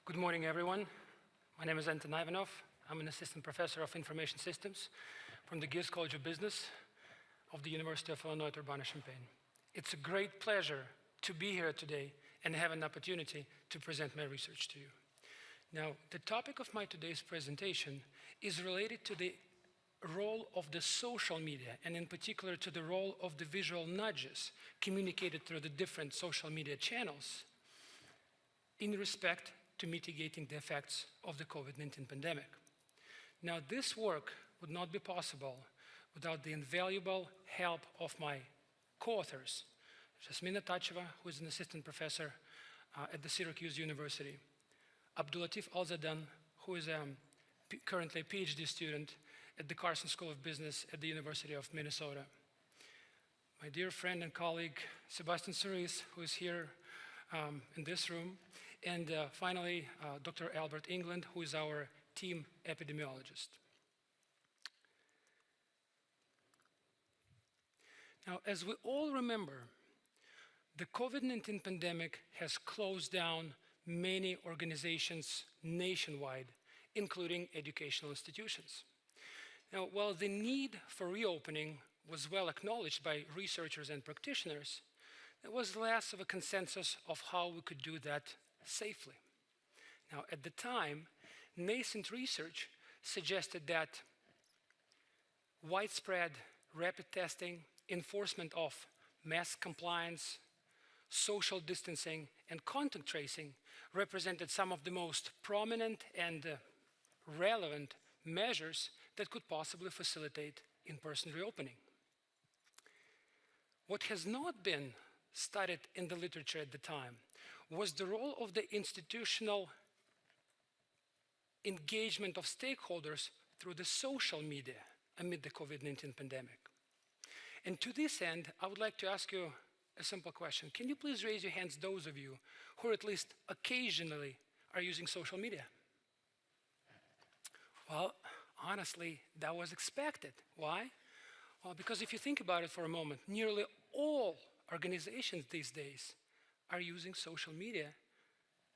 Good morning, everyone. My name is Anton Ivanov. I'm an assistant professor of information systems from the Gibbs College of Business of the University of Illinois at Urbana-Champaign. It's a great pleasure to be here today and have an opportunity to present my research to you. Now, the topic of my today's presentation is related to the role of the social media, and in particular to the role of the visual nudges communicated through the different social media channels in respect to mitigating the effects of the COVID-19 pandemic. Now, this work would not be possible without the invaluable help of my co-authors, Jasmina Tacheva, who is an assistant professor at the Syracuse University, Abdulatif Alzadan, who is currently a PhD student at the Carson School of Business at the University of Minnesota, my dear friend and colleague, Sebastian Cerise, who is here in this room, and finally, Dr. Albert England, who is our team epidemiologist. Now, as we all remember, the COVID-19 pandemic has closed down many organizations nationwide, including educational institutions. Now, while the need for reopening was well acknowledged by researchers and practitioners, there was less of a consensus of how we could do that safely. Now, at the time, nascent research suggested that widespread rapid testing, enforcement of mask compliance, social distancing, and contact tracing represented some of the most prominent and relevant measures that could possibly facilitate in-person reopening. What has not been studied in the literature at the time was the role of the institutional engagement of stakeholders through the social media amid the COVID-19 pandemic. And to this end, I would like to ask you a simple question. Can you please raise your hands, those of you who at least occasionally are using social media? Well, honestly, that was expected. Why? Well, because if you think about it for a moment, nearly all organizations these days are using social media,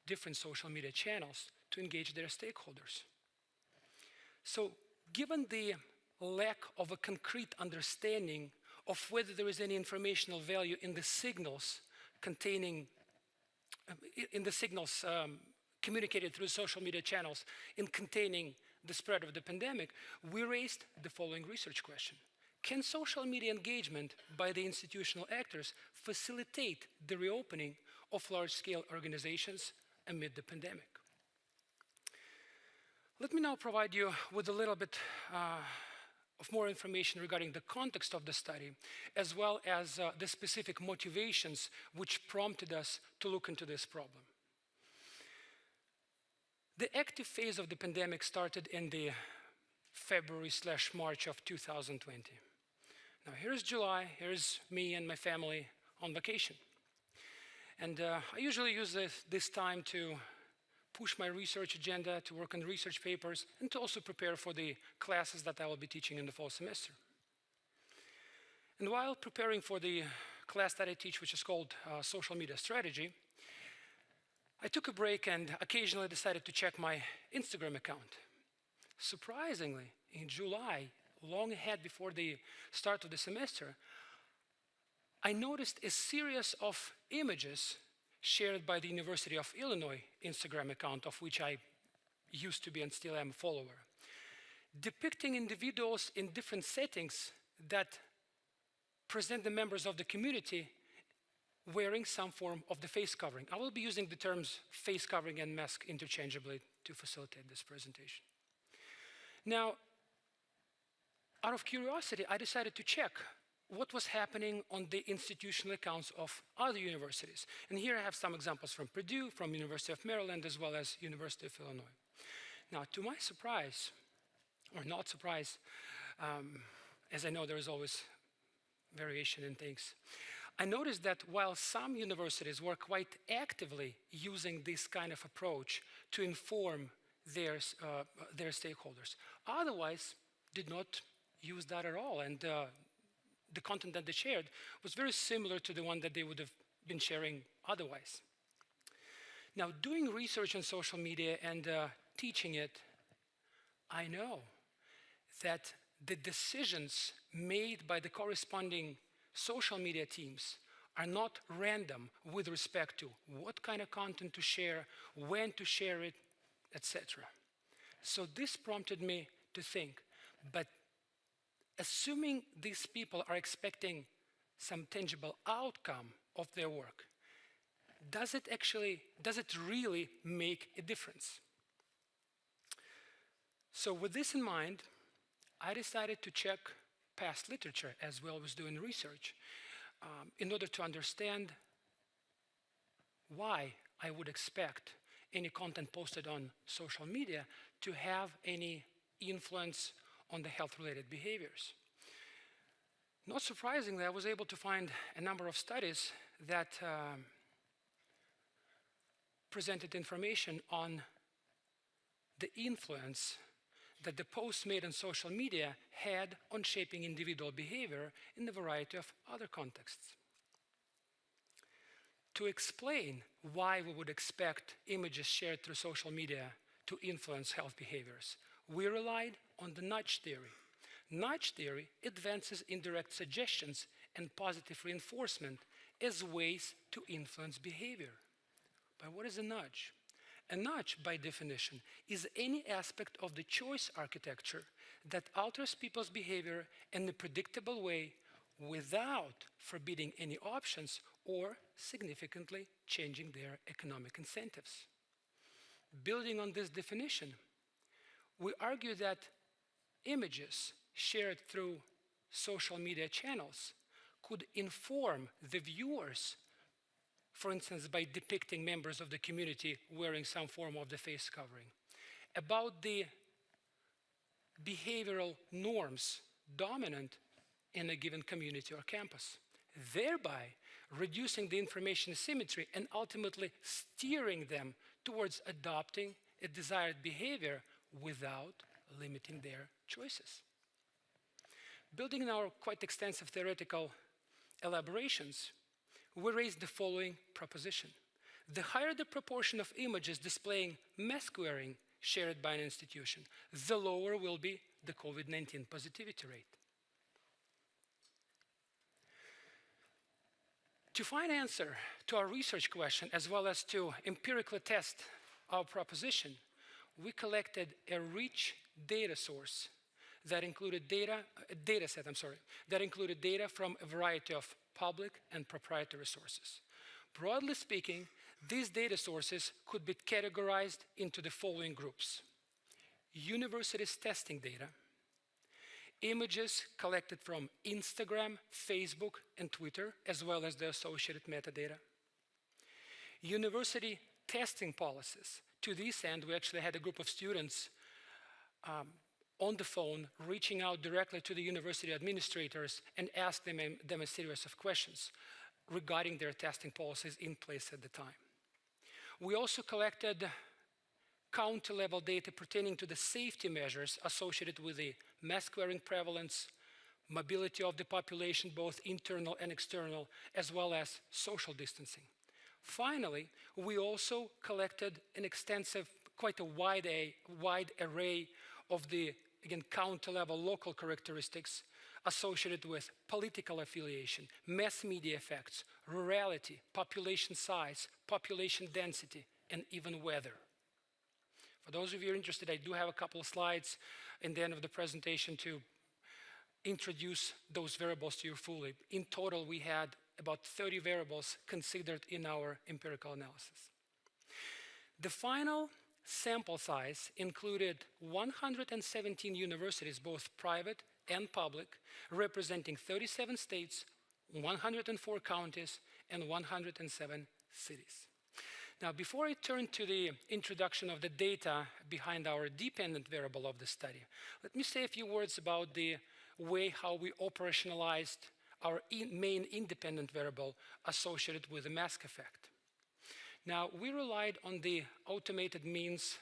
different social media channels, to engage their stakeholders. So, given the lack of a concrete understanding of whether there is any informational value in the signals communicated through social media channels in containing the spread of the pandemic, we raised the following research question. Can social media engagement by the institutional actors facilitate the reopening of large-scale organizations amid the pandemic? Let me now provide you with a little bit of more information regarding the context of the study, as well as the specific motivations which prompted us to look into this problem. The active phase of the pandemic started in the February/March of 2020. Now, here's July, here's me and my family on vacation. And I usually use this time to push my research agenda, to work on research papers, and to also prepare for the classes that I will be teaching in the fall semester. And while preparing for the class that I teach, which is called Social Media Strategy, I took a break and occasionally decided to check my Instagram account. Surprisingly, in July, long ahead before the start of the semester, I noticed a series of images shared by the University of Illinois Instagram account, of which I used to be and still am a follower, depicting individuals in different settings that present the members of the community wearing some form of the face covering. I will be using the terms face covering and mask interchangeably to facilitate this presentation. Now, out of curiosity, I decided to check what was happening on the institutional accounts of other universities. And here I have some examples from Purdue, from University of Maryland, as well as University of Illinois. Now, to my surprise, or not surprise, as I know there is always variation in things, I noticed that while some universities were quite actively using this kind of approach to inform their stakeholders, otherwise did not use that at all. And the content that they shared was very similar to the one that they would have been sharing otherwise. Now, doing research on social media and teaching it, I know that the decisions made by the corresponding social media teams are not random with respect to what kind of content to share, when to share it, etc. So this prompted me to think, but assuming these people are expecting some tangible outcome of their work, does it really make a difference? So with this in mind, I decided to check past literature as well as doing research in order to understand why I would expect any content posted on social media to have any influence on the health-related behaviors. Not surprisingly, I was able to find a number of studies that presented information on the influence that the posts made on social media had on shaping individual behavior in a variety of other contexts. To explain why we would expect images shared through social media to influence health behaviors, we relied on the nudge theory. Nudge theory advances indirect suggestions and positive reinforcement as ways to influence behavior. But what is a nudge? A nudge, by definition, is any aspect of the choice architecture that alters people's behavior in a predictable way without forbidding any options or significantly changing their economic incentives. Building on this definition, we argue that images shared through social media channels could inform the viewers, for instance, by depicting members of the community wearing some form of the face covering, about the behavioral norms dominant in a given community or campus, thereby reducing the information asymmetry and ultimately steering them towards adopting a desired behavior without limiting their choices. Building on our quite extensive theoretical elaborations, we raised the following proposition. The higher the proportion of images displaying mask wearing shared by an institution, the lower will be the COVID-19 positivity rate. To find an answer to our research question, as well as to empirically test our proposition, we collected a rich data source that included data from a variety of public and proprietary sources. Broadly speaking, these data sources could be categorized into the following groups: universities' testing data, images collected from Instagram, Facebook, and Twitter, as well as the associated metadata, university testing policies. To this end, we actually had a group of students on the phone reaching out directly to the university administrators and asked them a series of questions regarding their testing policies in place at the time. We also collected county-level data pertaining to the safety measures associated with the mask-wearing prevalence, mobility of the population, both internal and external, as well as social distancing. Finally, we also collected an extensive, quite a wide array of the, again, county-level local characteristics associated with political affiliation, mass media effects, rurality, population size, population density, and even weather. For those of you who are interested, I do have a couple of slides in the end of the presentation to introduce those variables to you fully. In total, we had about 30 variables considered in our empirical analysis. The final sample size included 117 universities, both private and public, representing 37 states, 104 counties, and 107 cities. Now, before I turn to the introduction of the data behind our dependent variable of the study, let me say a few words about the way how we operationalized our main independent variable associated with the mask effect. Now, we relied on the automated means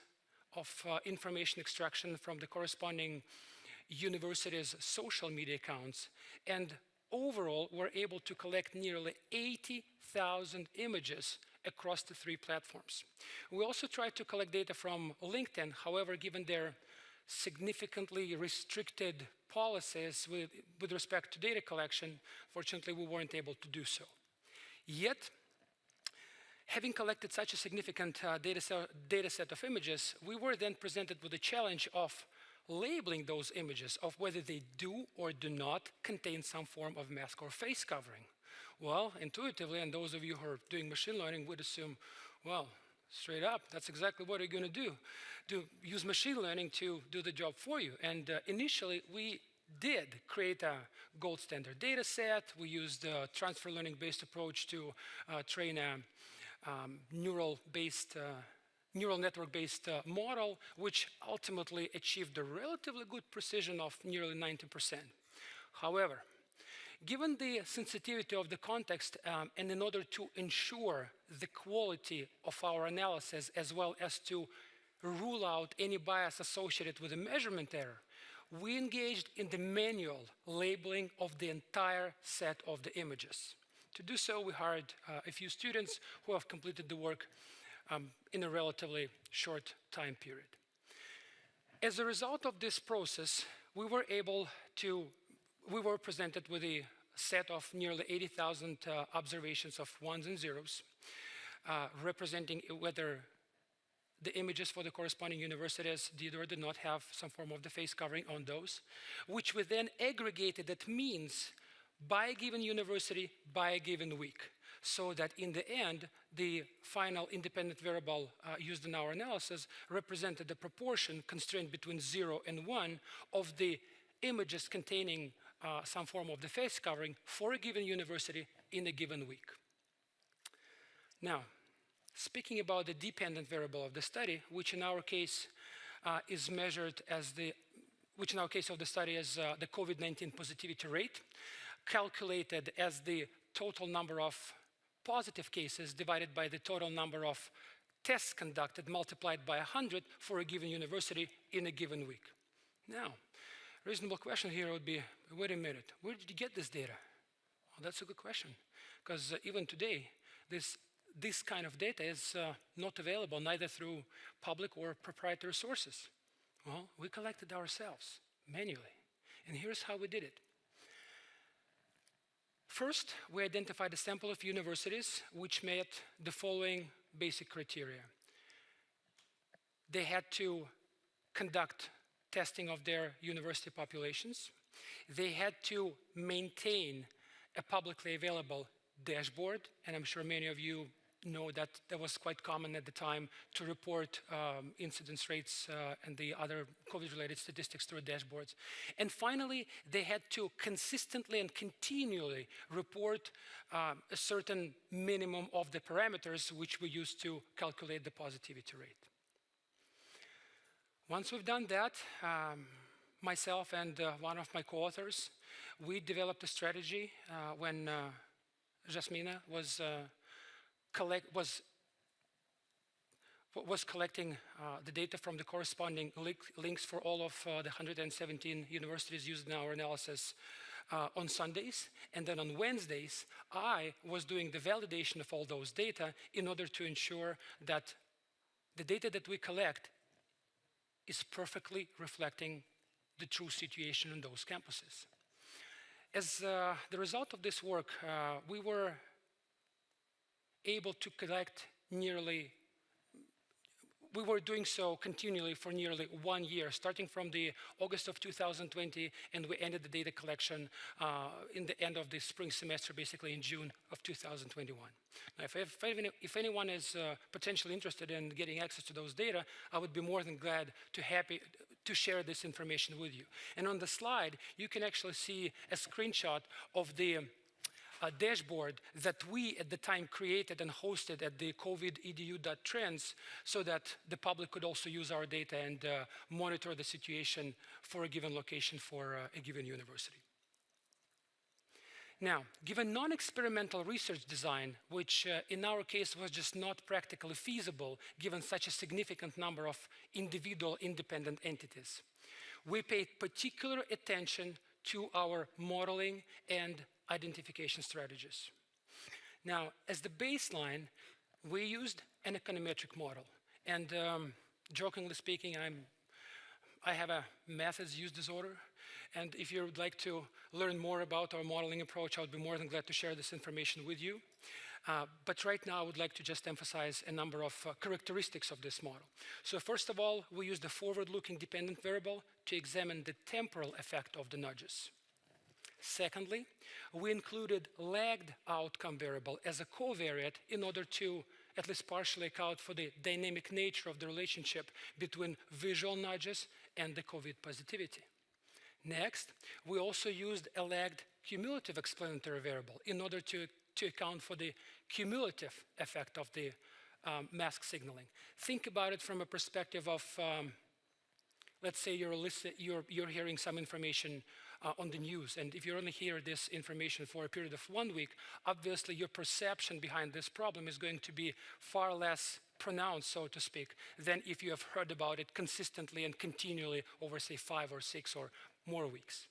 of information extraction from the corresponding universities' social media accounts, and overall were able to collect nearly 80,000 images across the 3 platforms. We also tried to collect data from LinkedIn. However, given their significantly restricted policies with respect to data collection, fortunately, we weren't able to do so. Yet, having collected such a significant data set of images, we were then presented with the challenge of labeling those images, of whether they do or do not contain some form of mask or face covering. Well, intuitively, and those of you who are doing machine learning would assume, well, straight up, that's exactly what you're going to do. To use machine learning to do the job for you. And initially, we did create a gold standard data set. We used a transfer learning-based approach to train a neural network-based model, which ultimately achieved a relatively good precision of nearly 90%. However, given the sensitivity of the context and in order to ensure the quality of our analysis as well as to rule out any bias associated with the measurement error, we engaged in the manual labeling of the entire set of the images. To do so, we hired a few students who have completed the work in a relatively short time period. As a result of this process, we were presented with a set of nearly 80,000 observations of ones and zeros, representing whether the images for the corresponding universities did or did not have some form of the face covering on those, which we then aggregated at means by a given university, by a given week, so that in the end, the final independent variable used in our analysis represented the proportion constrained between 0 and 1 of the images containing some form of the face covering for a given university in a given week. Now, speaking about the dependent variable of the study, which in our case is measured as the COVID-19 positivity rate, calculated as the total number of positive cases divided by the total number of tests conducted multiplied by 100 for a given university in a given week. Now, a reasonable question here would be, wait a minute, where did you get this data? Well, that's a good question, because even today, this kind of data is not available neither through public or proprietary sources. Well, we collected ourselves manually, and here's how we did it. First, we identified a sample of universities which met the following basic criteria. They had to conduct testing of their university populations. They had to maintain a publicly available dashboard, and I'm sure many of you know that that was quite common at the time to report incidence rates and the other COVID-related statistics through dashboards. And finally, they had to consistently and continually report a certain minimum of the parameters which we use to calculate the positivity rate. Once we've done that, myself and one of my co-authors, we developed a strategy when Jasmina was collecting the data from the corresponding links for all of the 117 universities used in our analysis on Sundays. And then on Wednesdays, I was doing the validation of all those data in order to ensure that the data that we collect is perfectly reflecting the true situation in those campuses. As the result of this work, we were able to collect we were doing so continually for nearly 1 year, starting from the August of 2020, and we ended the data collection in the end of the spring semester, basically in June of 2021. Now, if anyone is potentially interested in getting access to those data, I would be more than glad to share this information with you. And on the slide, you can actually see a screenshot of the dashboard that we at the time created and hosted at the COVID-edu.trends so that the public could also use our data and monitor the situation for a given location for a given university. Now, given non-experimental research design, which in our case was just not practically feasible given such a significant number of individual independent entities, we paid particular attention to our modeling and identification strategies. Now, as the baseline, we used an econometric model. And jokingly speaking, I have a methods use disorder. And if you would like to learn more about our modeling approach, I would be more than glad to share this information with you. But right now, I would like to just emphasize a number of characteristics of this model. So first of all, we used a forward-looking dependent variable to examine the temporal effect of the nudges. Secondly, we included lagged outcome variable as a covariate in order to at least partially account for the dynamic nature of the relationship between visual nudges and the COVID positivity. Next, we also used a lagged cumulative explanatory variable in order to account for the cumulative effect of the mask signaling. Think about it from a perspective of, let's say you're hearing some information on the news, and if you only hear this information for a period of 1 week, obviously your perception behind this problem is going to be far less pronounced, so to speak, than if you have heard about it consistently and continually over, say, 5 or 6 or more weeks.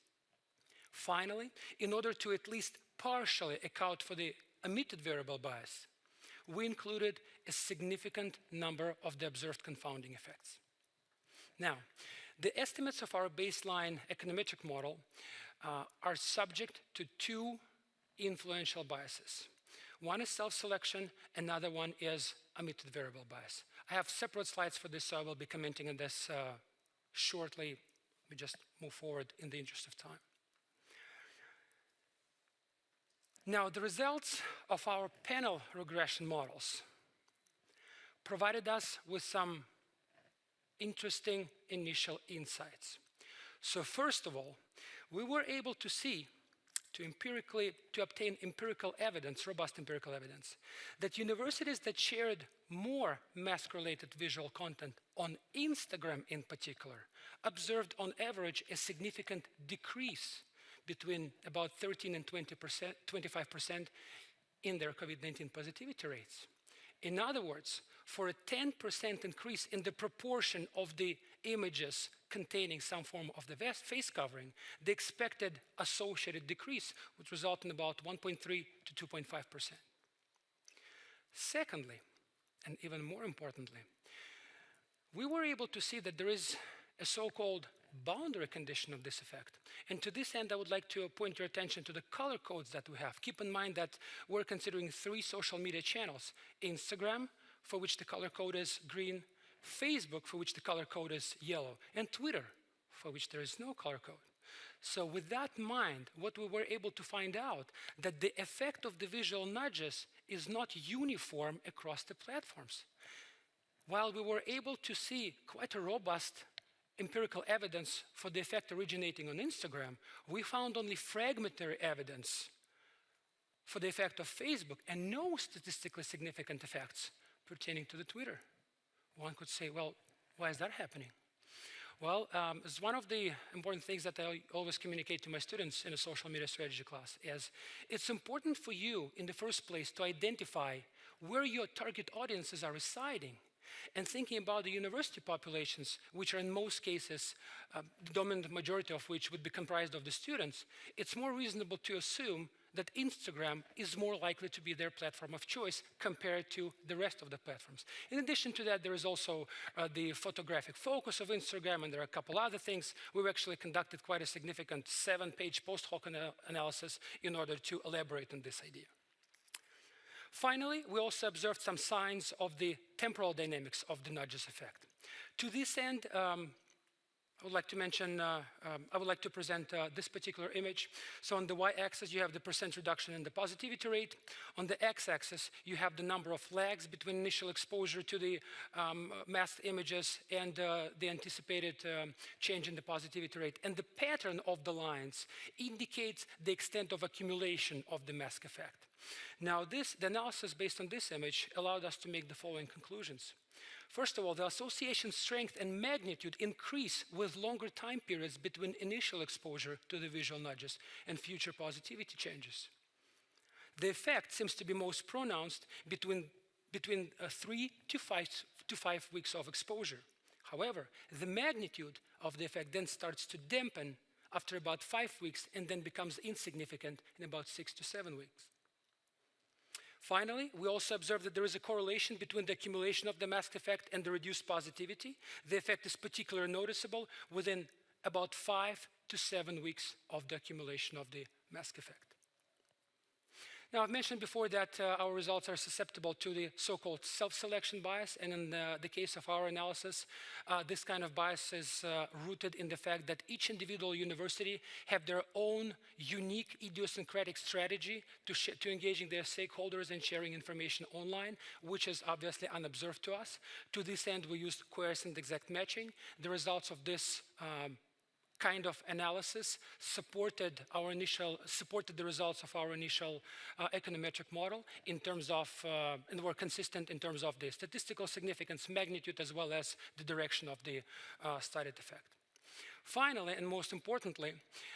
Finally, in order to at least partially account for the omitted variable bias, we included a significant number of the observed confounding effects. Now, the estimates of our baseline econometric model are subject to 2 influential biases. One is self-selection, another one is omitted variable bias. I have separate slides for this, so I will be commenting on this shortly. We just move forward in the interest of time. Now, the results of our panel regression models provided us with some interesting initial insights. So first of all, we were able to see, to obtain empirical evidence, robust empirical evidence, that universities that shared more mask-related visual content on Instagram in particular observed on average a significant decrease between about 13 and 25% in their COVID-19 positivity rates. In other words, for a 10% increase in the proportion of the images containing some form of the face covering, the expected associated decrease would result in about 1.3 to 2.5%. Secondly, and even more importantly, we were able to see that there is a so-called boundary condition of this effect. And to this end, I would like to point your attention to the color codes that we have. Keep in mind that we're considering 3 social media channels: Instagram, for which the color code is green, Facebook, for which the color code is yellow, and Twitter, for which there is no color code. So with that in mind, what we were able to find out that the effect of the visual nudges is not uniform across the platforms. While we were able to see quite a robust empirical evidence for the effect originating on Instagram, we found only fragmentary evidence for the effect of Facebook and no statistically significant effects pertaining to the Twitter. One could say, well, why is that happening? Well, it's one of the important things that I always communicate to my students in a social media strategy class is it's important for you in the first place to identify where your target audiences are residing. And thinking about the university populations, which are in most cases, the dominant majority of which would be comprised of the students, it's more reasonable to assume that Instagram is more likely to be their platform of choice compared to the rest of the platforms. In addition to that, there is also the photographic focus of Instagram, and there are a couple other things. We've actually conducted quite a significant 7-page post-hoc analysis in order to elaborate on this idea. Finally, we also observed some signs of the temporal dynamics of the nudges effect. To this end, I would like to mention, I would like to present this particular image. So on the y-axis, you have the percent reduction in the positivity rate. On the x-axis, you have the number of lags between initial exposure to the masked images and the anticipated change in the positivity rate. And the pattern of the lines indicates the extent of accumulation of the mask effect. Now, the analysis based on this image allowed us to make the following conclusions. First of all, the association strength and magnitude increase with longer time periods between initial exposure to the visual nudges and future positivity changes. The effect seems to be most pronounced between 3 to 5 weeks of exposure. However, the magnitude of the effect then starts to dampen after about 5 weeks and then becomes insignificant in about 6 to 7 weeks. Finally, we also observed that there is a correlation between the accumulation of the mask effect and the reduced positivity. The effect is particularly noticeable within about 5 to 7 weeks of the accumulation of the mask effect. Now, I've mentioned before that our results are susceptible to the so-called self-selection bias, and in the case of our analysis, this kind of bias is rooted in the fact that each individual university have their own unique idiosyncratic strategy to engaging their stakeholders and sharing information online, which is obviously unobserved to us. To this end, we used quiescent exact matching. The results of this kind of analysis supported the results of our initial econometric model in terms of, and were consistent in terms of the statistical significance, magnitude, as well as the direction of the studied effect. Finally, and most importantly,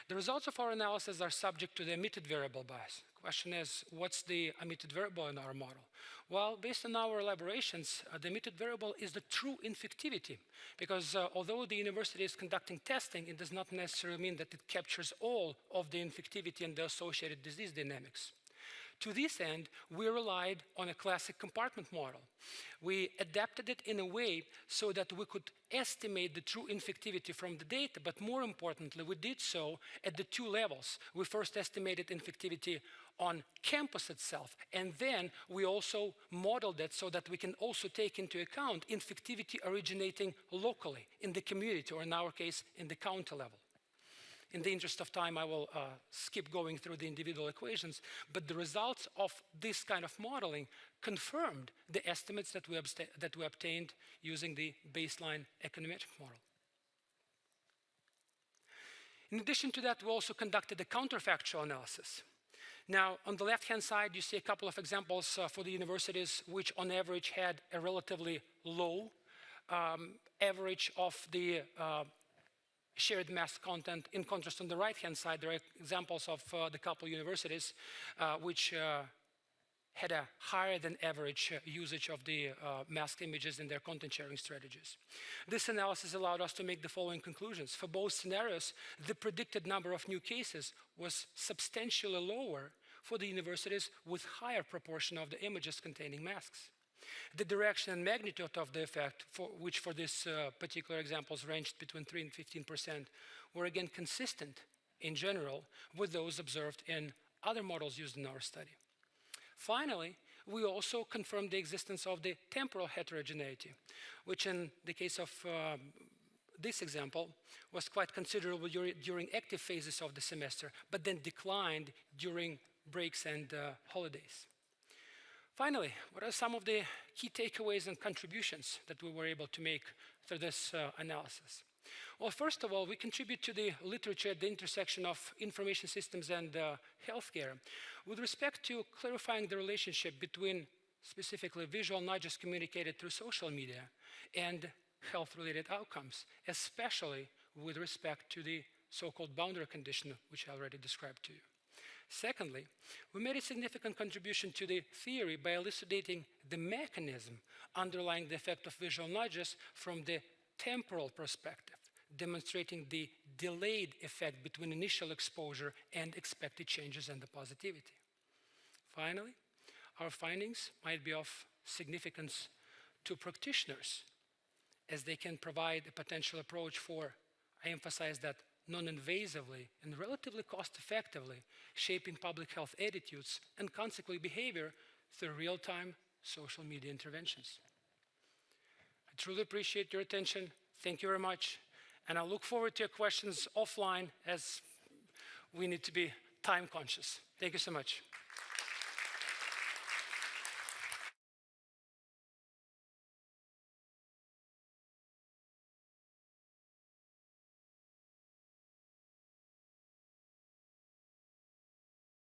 the results of our analysis are subject to the omitted variable bias. The question is, what's the omitted variable in our model? Well, based on our elaborations, the omitted variable is the true infectivity, because although the university is conducting testing, it does not necessarily mean that it captures all of the infectivity and the associated disease dynamics. To this end, we relied on a classic compartment model. We adapted it in a way so that we could estimate the true infectivity from the data, but more importantly, we did so at the two levels. We first estimated infectivity on campus itself, and then we also modeled it so that we can also take into account infectivity originating locally in the community, or in our case, in the county level. In the interest of time, I will skip going through the individual equations, but the results of this kind of modeling confirmed the estimates that we obtained using the baseline econometric model. In addition to that, we also conducted a counterfactual analysis. Now, on the left-hand side, you see a couple of examples for the universities which on average had a relatively low average of the shared mass content. In contrast, on the right-hand side, there are examples of the couple universities which had a higher than average usage of the masked images in their content sharing strategies. This analysis allowed us to make the following conclusions. For both scenarios, the predicted number of new cases was substantially lower for the universities with higher proportion of the images containing masks. The direction and magnitude of the effect, which for this particular examples ranged between 3 and 15%, were again consistent in general with those observed in other models used in our study. Finally, we also confirmed the existence of the temporal heterogeneity, which in the case of this example was quite considerable during active phases of the semester, but then declined during breaks and holidays. Finally, what are some of the key takeaways and contributions that we were able to make through this analysis? Well, first of all, we contribute to the literature at the intersection of information systems and healthcare with respect to clarifying the relationship between specifically visual nudges communicated through social media and health-related outcomes, especially with respect to the so-called boundary condition, which I already described to you. Secondly, we made a significant contribution to the theory by elucidating the mechanism underlying the effect of visual nudges from the temporal perspective, demonstrating the delayed effect between initial exposure and expected changes in the positivity. Finally, our findings might be of significance to practitioners as they can provide a potential approach for, I emphasize that, non-invasively and relatively cost-effectively shaping public health attitudes and consequently behavior through real-time social media interventions. I truly appreciate your attention. Thank you very much. And I look forward to your questions offline as we need to be time conscious. Thank you so much.